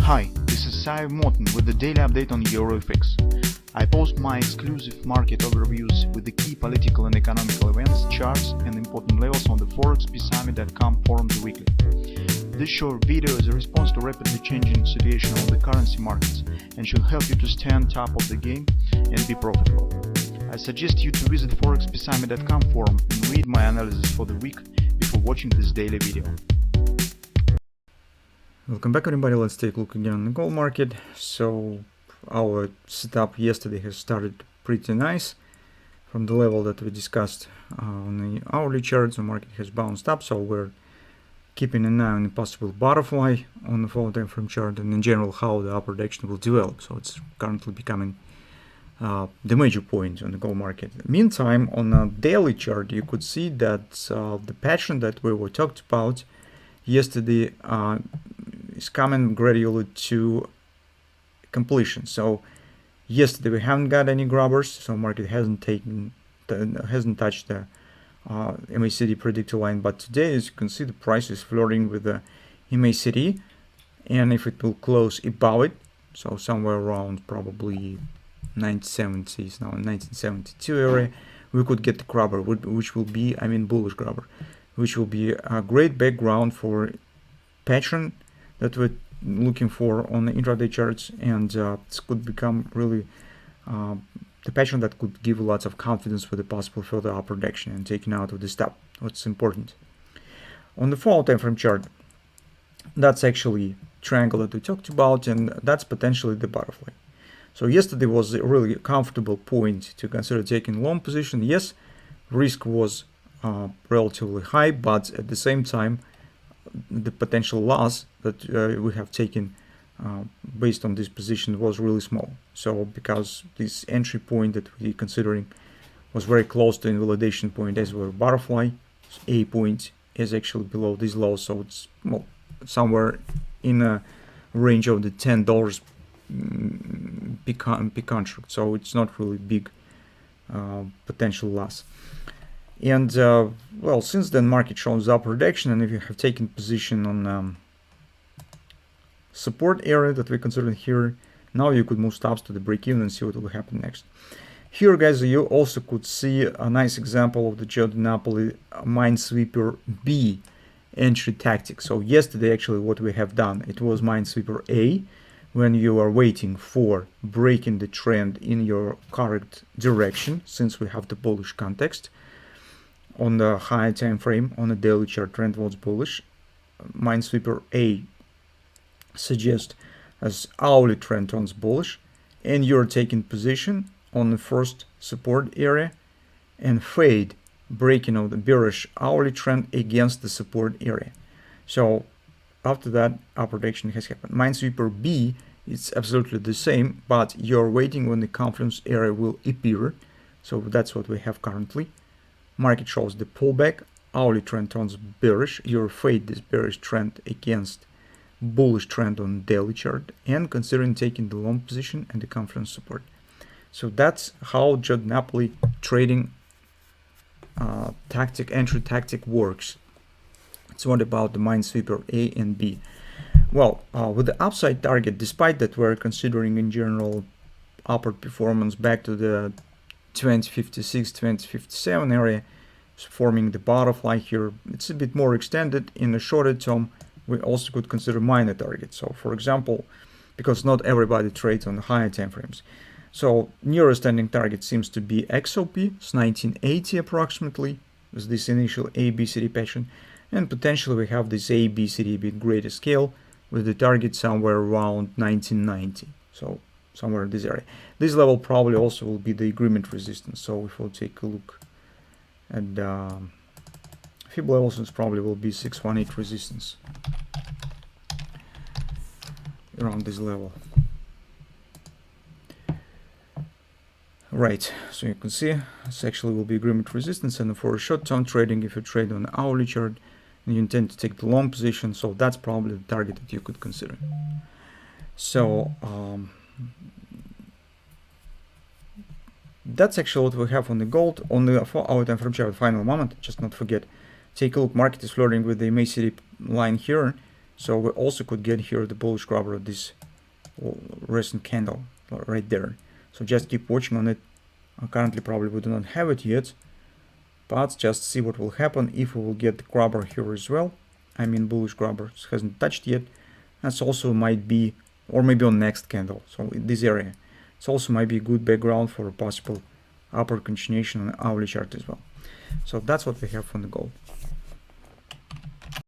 Hi, this is Sive Morten with the daily update on EuroFX. I post my exclusive market overviews with the key political and economical events, charts and important levels on the ForexPeaceArmy.com forums weekly. This short video is a response to rapidly changing situation on the currency markets and should help you to stay on top of the game and be profitable. I suggest you to visit ForexPeaceArmy.com forum and read my analysis for the week before watching this daily video. Welcome back everybody, let's take a look again on the gold market. So our setup yesterday has started pretty nice from the level that we discussed on the hourly chart. The market has bounced up, so we're keeping an eye on a possible butterfly on the 4 time frame chart and in general how the upper direction will develop. So it's currently becoming the major point on the gold market. Meantime, on a daily chart you could see that the pattern that we were talked about yesterday is coming gradually to completion. So yesterday we haven't got any grabbers, so market hasn't touched the MACD predictor line, but today, as you can see, the price is flirting with the MACD, and if it will close above it, so somewhere around probably 1970s, now 1972 area, we could get the grabber, which will be, bullish grabber, which will be a great background for pattern that we're looking for on the intraday charts, and this could become really the pattern that could give lots of confidence for the possible further upper direction and taking out of the stop. What's important on the 4 time frame chart, that's actually triangle that we talked about, and that's potentially the butterfly. So yesterday was a really comfortable point to consider taking long position. Yes, risk was relatively high, but at the same time the potential loss that we have taken based on this position was really small. So because this entry point that we're considering was very close to invalidation point as well, butterfly A point is actually below this low, so it's somewhere in a range of the $10 per contract, so it's not really big potential loss. And well, since then market shows upward direction, and if you have taken position on support area that we considered here, now you could move stops to the break even and see what will happen next. Here guys, you also could see a nice example of the Napoli Minesweeper B entry tactic. So yesterday actually what we have done, it was Minesweeper A, when you are waiting for breaking the trend in your correct direction, since we have the bullish context. On the higher time frame, on the daily chart, trend was bullish. Minesweeper A suggests as hourly trend turns bullish, and you're taking position on the first support area and fade, breaking of the bearish hourly trend against the support area. So after that, upper direction has happened. Minesweeper B, it's absolutely the same, but you're waiting when the confluence area will appear. So that's what we have currently. Market shows the pullback, hourly trend turns bearish, you fade this bearish trend against bullish trend on daily chart, and considering taking the long position and the confluence support. So that's how Napoli trading entry tactic works. It's what about the Minesweeper A and B. Well, with the upside target, despite that we're considering in general upward performance back to the 2056, 2057 area, forming the butterfly here, it's a bit more extended. In the shorter term, we also could consider minor targets. So for example, because not everybody trades on the higher time frames, so nearest standing target seems to be XOP, it's 1980 approximately, with this initial ABCD pattern, and potentially we have this ABCD a bit greater scale with the target somewhere around 1990. So somewhere in this area. This level probably also will be the agreement resistance. So if we'll take a look at Fib levels, it probably will be 618 resistance around this level. Right, so you can see this actually will be agreement resistance, and for short-term trading, if you trade on the hourly chart and you intend to take the long position, so that's probably the target that you could consider. So that's actually what we have on the gold. On the 4 hour time frame chart, final moment, just not forget, take a look, market is flirting with the MACD line here, So we also could get here the bullish grabber of this recent candle right there. So just keep watching on it. Currently probably we do not have it yet, but just see what will happen if we will get the grabber here as well. I mean bullish grabber hasn't touched yet. That's also might be, or maybe on next candle, so in this area. It also might be a good background for a possible upward continuation on the hourly chart as well. So that's what we have from the gold.